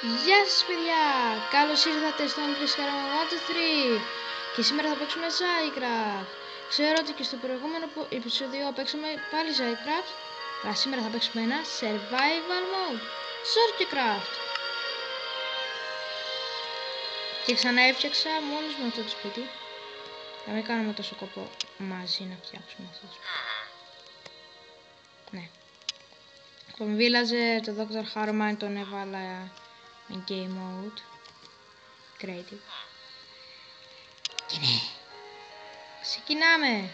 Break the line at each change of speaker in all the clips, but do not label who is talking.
Γεια σας παιδιά! Καλώς ήρθατε στον Triscaramato 3 και σήμερα θα παίξουμε Minecraft. Ξέρω ότι και στο προηγούμενο επεισόδιο παίξαμε πάλι Minecraft, αλλά σήμερα θα παίξουμε ένα Survival Mode, Minecraft. Και ξανά έφτιαξα μόνος μου αυτό το σπίτι. Να μην κάνουμε τόσο κόπο μαζί να φτιάξουμε αυτό το σπίτι. Ναι. Τον Villager, το Dr. Harman τον έβαλα με Game Mode Creative. Και ναι, ξεκινάμε.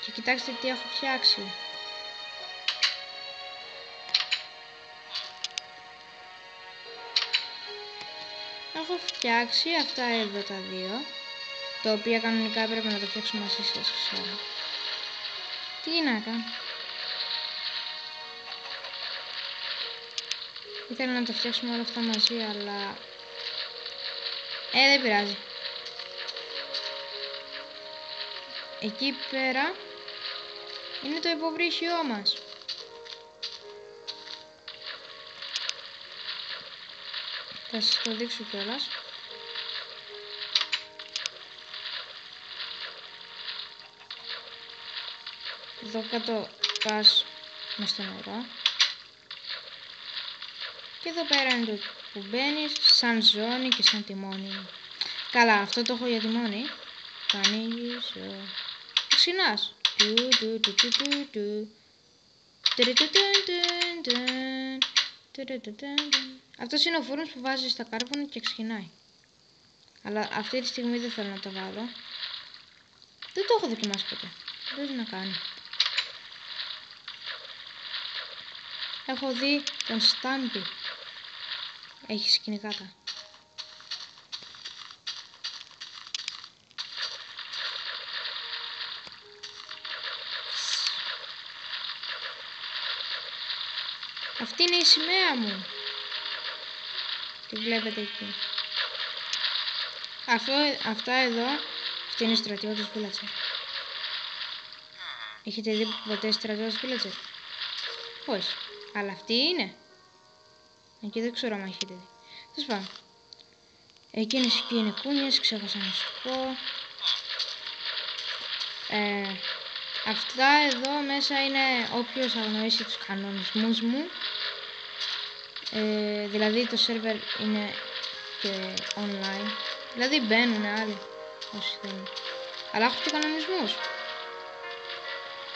Και κοιτάξτε τι έχω φτιάξει. Έχω φτιάξει αυτά εδώ τα δύο, τα οποία κανονικά έπρεπε να τα φτιάξω μαζί σας, ξέρω. Τι να κάνω. Ήθελα να τα φτιάξουμε όλα αυτά μαζί, αλλά δεν πειράζει. Εκεί πέρα είναι το υποβρύχιό μας. Θα σας το δείξω κιόλας. Εδώ κάτω πας μες στο νερό. Και εδώ πέρα είναι το που μπαίνεις σαν ζώνη και σαν τιμόνι. Καλά, αυτό το έχω για τιμόνι. Το ανοίγεις, ξυνάς. Αυτός είναι ο φούρνος που βάζεις τα κάρβουνα και ξυνάει. Αλλά αυτή τη στιγμή δεν θέλω να το βάλω. Δεν το έχω δοκιμάσει ποτέ. Δεν να κάνει. Έχω δει τον Στάμπι. Έχει σκηνικάτα. Αυτή είναι η σημαία μου. Τη βλέπετε εκεί. Αυτά εδώ, αυτή είναι η στρατιώτες Villager. Έχετε δει ποτέ στρατιώτες Villager? Όχι. Αλλά αυτή είναι. Εκεί δεν ξέρω αν έχετε δει. Τέλος πάντων. Εκείνες εκεί είναι κούνιες, ξέχασα να σου πω. Αυτά εδώ μέσα είναι όποιος αγνοήσει τους κανονισμούς μου. Δηλαδή το server είναι και online. Δηλαδή μπαίνουν άλλοι όσοι θέλουν. Αλλά έχω και κανονισμούς.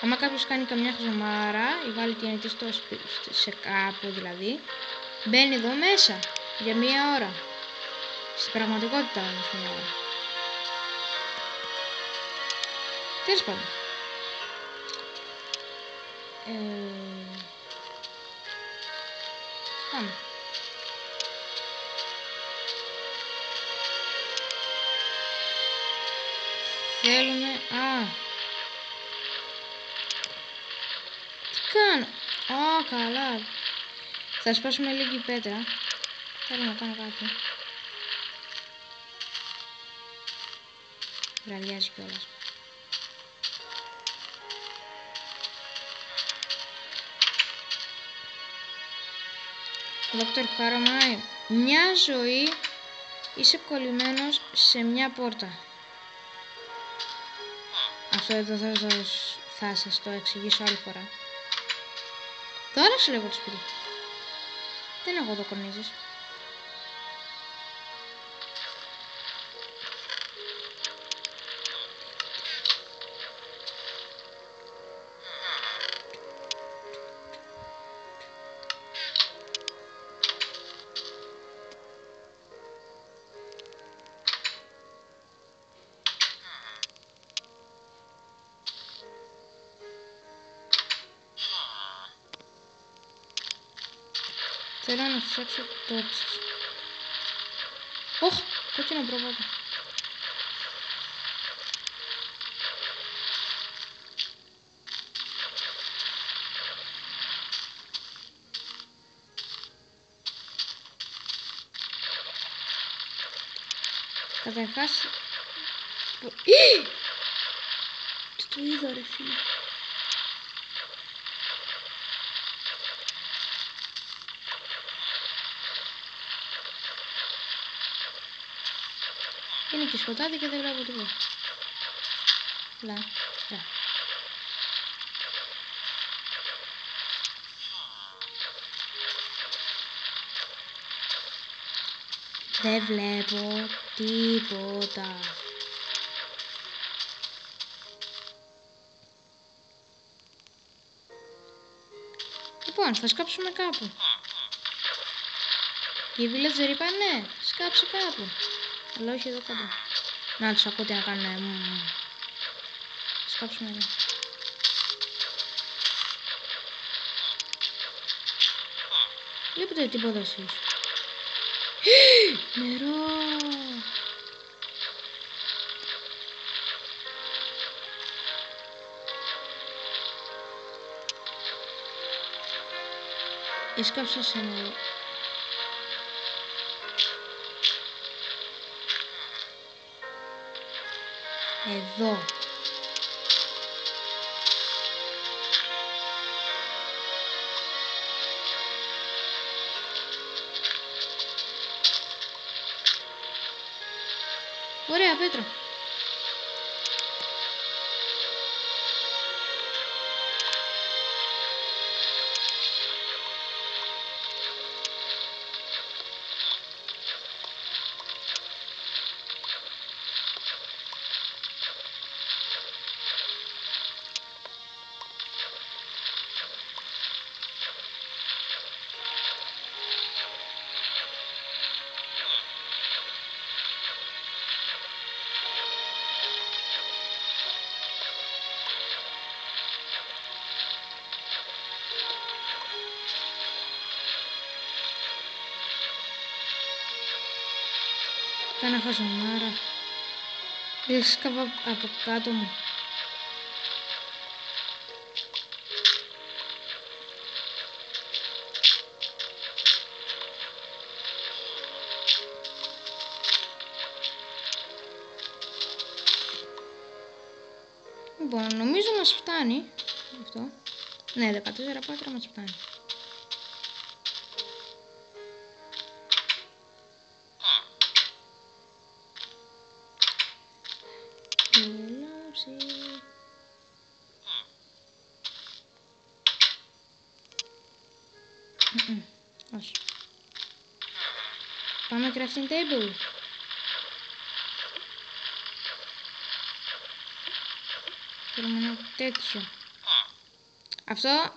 Άμα κάποιος κάνει καμιά χαζομάρα ή βάλει TNT σε κάπου δηλαδή, μπαίνει εδώ μέσα για μία ώρα. Στην πραγματικότητα όμως μία ώρα. Τέλος πάντων. Πάμε. Θέλουμε... Τι κάνω? Καλά. Θα σπάσουμε λίγη πέτρα. Θέλω να κάνω κάτι. Βραδιάζει κιόλας. Dr. Harman, μια ζωή είσαι κολλημένος σε μια πόρτα. Αυτό εδώ θα σας το εξηγήσω άλλη φορά. Τώρα σου λέγω το σπίτι. Δεν έχω εδώ κορνίζες. Θέλω να φτιάξω τόξες. Ωχ, κόκκινο προβάτο. Καταρχάς... Τι το είδα ρε φίλε. Είναι και σκοτάδι και δεν βλέπω τίποτα. Δεν βλέπω τίποτα. Λοιπόν, θα σκάψουμε κάπου. Και οι villager είπαν ναι, σκάψε κάπου. Αλλά όχι εδώ κοντά. Να τους ακούω τι να κάνουν. Σκάψουμε εδώ. Βλέπετε τίποτα εσείς? Νερό! Έσκαψα σε νερό. Εδώ. Ωραία, πέτρα. Κάνα χαζομάρα. Έσκαβα από κάτω μου. Λοιπόν, νομίζω μας φτάνει αυτό. Ναι, 14 πάτρα μας φτάνει. Όχι. Πάμε crafting table. Θέλουμε ένα τέτοιο. Αυτό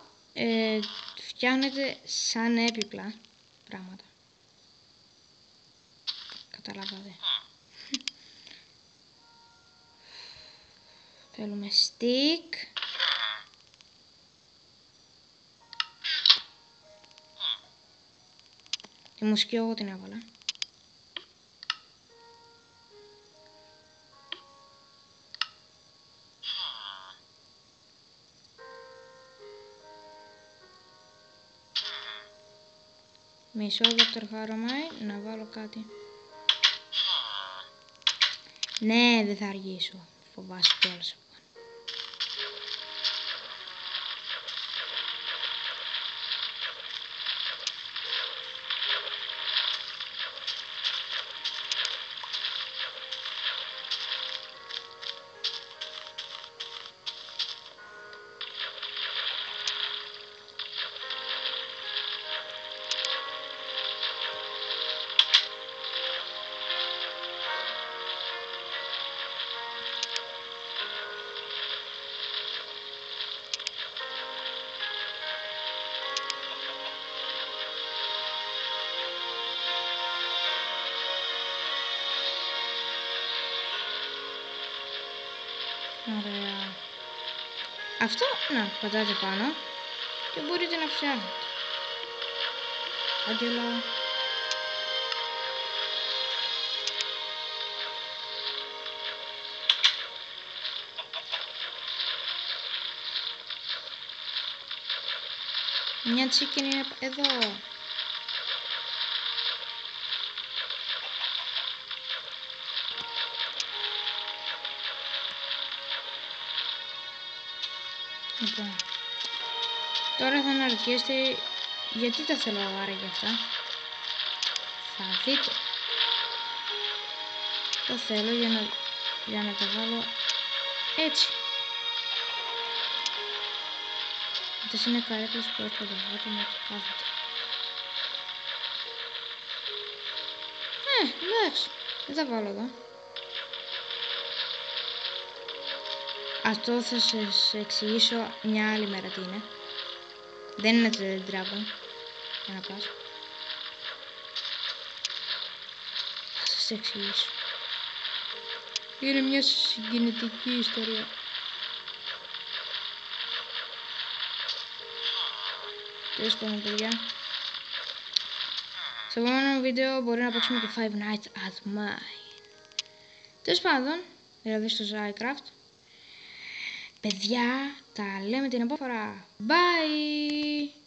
φτιάχνεται σαν έπιπλα πράγματα. Καταλάβατε. Θέλουμε stick. Τη μουσική εγώ την έβαλα. Μισό Dr. Haromai, να βάλω κάτι. Ναι, δεν θα αργήσω. Φοβάσαι κιόλας. Ωραία. Αυτό, να, πατάτε πάνω και μπορείτε να φτιάχνετε. Άγγελα. Μια chicken είναι εδώ. Λοιπόν, τώρα θα αναρωτιέστε γιατί τα θέλω άραγε αυτά. Θα δείτε. Το θέλω για να τα βάλω έτσι. Αυτές είναι καρέκλες που έρχονται άτομα και κάθονται. Εντάξει, δεν τα βάλω εδώ. Αυτό θα σας εξηγήσω μια άλλη μέρα τι είναι. Δεν είναι το Dragon. Για να πας. Θα σας εξηγήσω. Είναι μια συγκινητική ιστορία. Τέλος πάντων, παιδιά. Στο επόμενο βίντεο μπορεί να παίξουμε το Five Nights at Mine. Τέλος πάντων, δηλαδή στο Minecraft. Παιδιά, τα λέμε την επόμενη φορά. Bye!